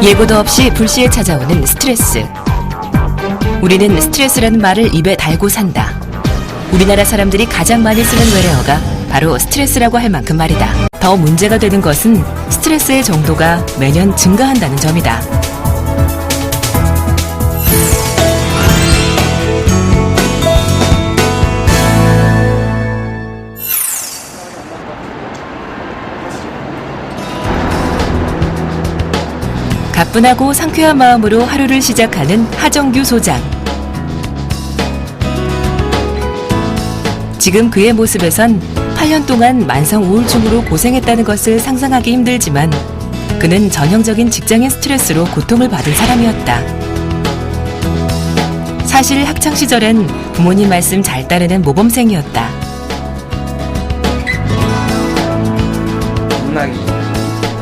예고도 없이 불시에 찾아오는 스트레스. 우리는 스트레스라는 말을 입에 달고 산다. 우리나라 사람들이 가장 많이 쓰는 외래어가 바로 스트레스라고 할 만큼 말이다. 더 문제가 되는 것은 스트레스의 정도가 매년 증가한다는 점이다. 가뿐하고 상쾌한 마음으로 하루를 시작하는 하정규 소장. 지금 그의 모습에선 8년 동안 만성 우울증으로 고생했다는 것을 상상하기 힘들지만 그는 전형적인 직장인 스트레스로 고통을 받은 사람이었다. 사실 학창시절엔 부모님 말씀 잘 따르는 모범생이었다.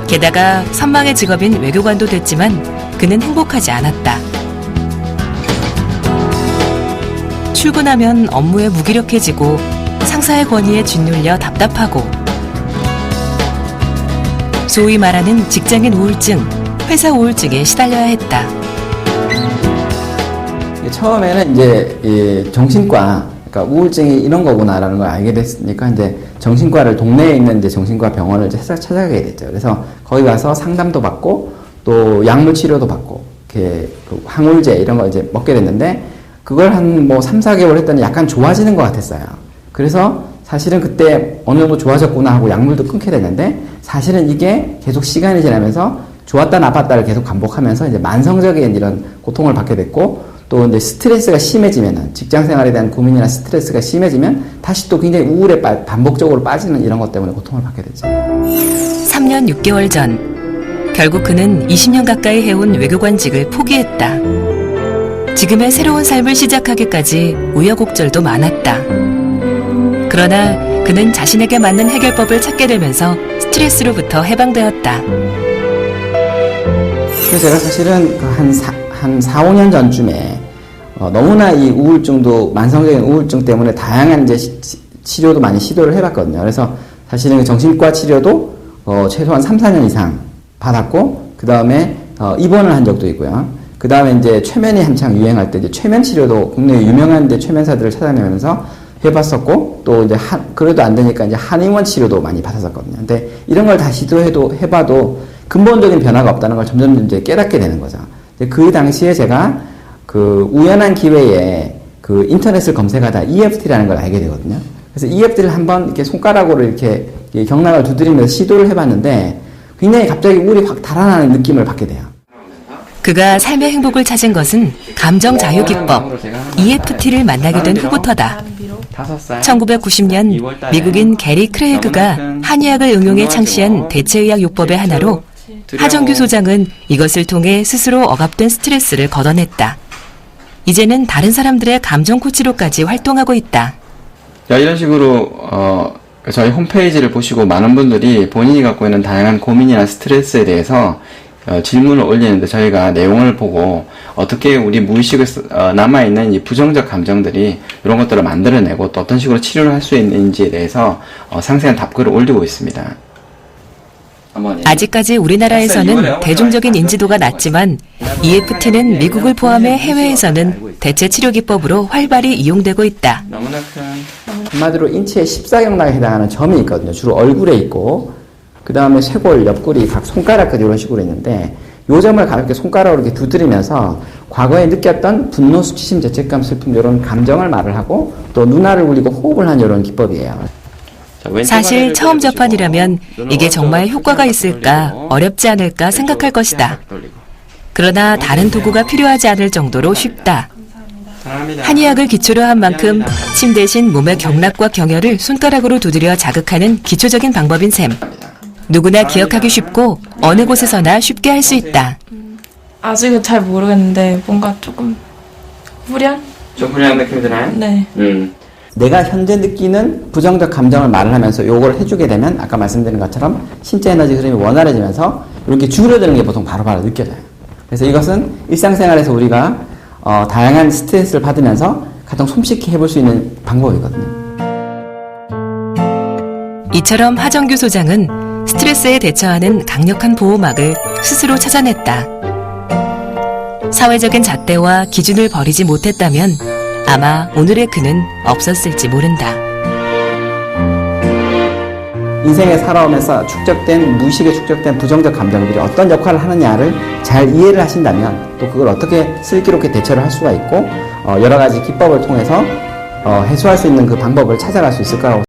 게다가 선망의 직업인 외교관도 됐지만 그는 행복하지 않았다. 출근하면 업무에 무기력해지고 상사의 권위에 짓눌려 답답하고 소위 말하는 직장인 우울증, 회사 우울증에 시달려야 했다. 처음에는 이제 정신과, 그러니까 우울증이 이런 거구나라는 걸 알게 됐으니까 이제 정신과를 동네에 있는 이제 정신과 병원을 찾아가게 됐죠. 그래서 거기 가서 상담도 받고 또 약물 치료도 받고 이렇게 그 항우울제 이런 거 이제 먹게 됐는데 그걸 한 뭐 3, 4개월 했더니 약간 좋아지는 것 같았어요. 그래서 사실은 그때 어느 정도 좋아졌구나 하고 약물도 끊게 됐는데 사실은 이게 계속 시간이 지나면서 좋았다 나빴다를 계속 반복하면서 이제 만성적인 이런 고통을 받게 됐고 또 이제 스트레스가 심해지면은 직장 생활에 대한 고민이나 스트레스가 심해지면 다시 또 굉장히 우울에 반복적으로 빠지는 이런 것 때문에 고통을 받게 됐죠. 3년 6개월 전 결국 그는 20년 가까이 해온 외교관직을 포기했다. 지금의 새로운 삶을 시작하기까지 우여곡절도 많았다. 그러나 그는 자신에게 맞는 해결법을 찾게 되면서 스트레스로부터 해방되었다. 그래서 제가 사실은 한 4, 5년 전쯤에 너무나 이 우울증도 만성적인 우울증 때문에 다양한 이제 치료도 많이 시도를 해봤거든요. 그래서 사실은 정신과 치료도 최소한 3, 4년 이상 받았고 그 다음에 입원을 한 적도 있고요. 그 다음에 이제 최면이 한창 유행할 때 이제 최면 치료도 국내 유명한 이제 최면사들을 찾아내면서 해봤었고 또 이제 그래도 안 되니까 이제 한의원 치료도 많이 받았었거든요. 근데 이런 걸 다 해봐도 근본적인 변화가 없다는 걸 점점 이제 깨닫게 되는 거죠. 그 당시에 제가 그 우연한 기회에 그 인터넷을 검색하다 EFT라는 걸 알게 되거든요. 그래서 EFT를 한번 이렇게 손가락으로 이렇게 경락을 두드리면서 시도를 해봤는데 굉장히 갑자기 우울이 확 달아나는 느낌을 받게 돼요. 그가 삶의 행복을 찾은 것은 감정 자유 기법 EFT를 만나게 된 후부터다. 1990년 미국인 게리 크레이그가 한의학을 응용해 창시한 대체의학 요법의 하나로 하정규 소장은 이것을 통해 스스로 억압된 스트레스를 걷어냈다. 이제는 다른 사람들의 감정 코치로까지 활동하고 있다. 이런 식으로 저희 홈페이지를 보시고 많은 분들이 본인이 갖고 있는 다양한 고민이나 스트레스에 대해서 질문을 올리는데 저희가 내용을 보고 어떻게 우리 무의식에 남아있는 이 부정적 감정들이 이런 것들을 만들어내고 또 어떤 식으로 치료를 할 수 있는지에 대해서 상세한 답글을 올리고 있습니다. 아직까지 우리나라에서는 대중적인 인지도가 낮지만 EFT는 미국을 포함해 해외에서는 대체 치료 기법으로 활발히 이용되고 있다. 한마디로 인체의 14경락에 해당하는 점이 있거든요. 주로 얼굴에 있고 그 다음에 쇄골, 옆구리, 각 손가락까지 이런 식으로 있는데 요 점을 가볍게 손가락으로 이렇게 두드리면서 과거에 느꼈던 분노, 수치심, 죄책감, 슬픔 이런 감정을 말을 하고 또 눈알을 굴리고 호흡을 하는 이런 기법이에요. 사실 처음 접한이라면 이게 정말 효과가 있을까 어렵지 않을까 생각할 것이다. 그러나 다른 도구가 필요하지 않을 정도로 쉽다. 한의학을 기초로 한 만큼 침 대신 몸의 경락과 경혈을 손가락으로 두드려 자극하는 기초적인 방법인 셈. 누구나 기억하기 쉽고 어느 곳에서나 쉽게 할 수 있다. 아직은 잘 모르겠는데 뭔가 조금 후련? 좀 후련한 느낌이 드나요? 네. 내가 현재 느끼는 부정적 감정을 말을 하면서 요걸 해주게 되면 아까 말씀드린 것처럼 신체 에너지 흐름이 원활해지면서 이렇게 줄어드는 게 보통 바로바로 느껴져요. 그래서 이것은 일상생활에서 우리가 다양한 스트레스를 받으면서 가장 손쉽게 해볼 수 있는 방법이거든요. 이처럼 하정규 소장은 스트레스에 대처하는 강력한 보호막을 스스로 찾아냈다. 사회적인 잣대와 기준을 버리지 못했다면 아마 오늘의 그는 없었을지 모른다. 인생에 살아오면서 무의식에 축적된 부정적 감정들이 어떤 역할을 하느냐를 잘 이해를 하신다면 또 그걸 어떻게 슬기롭게 대처를 할 수가 있고 여러 가지 기법을 통해서 해소할 수 있는 그 방법을 찾아갈 수 있을 거라고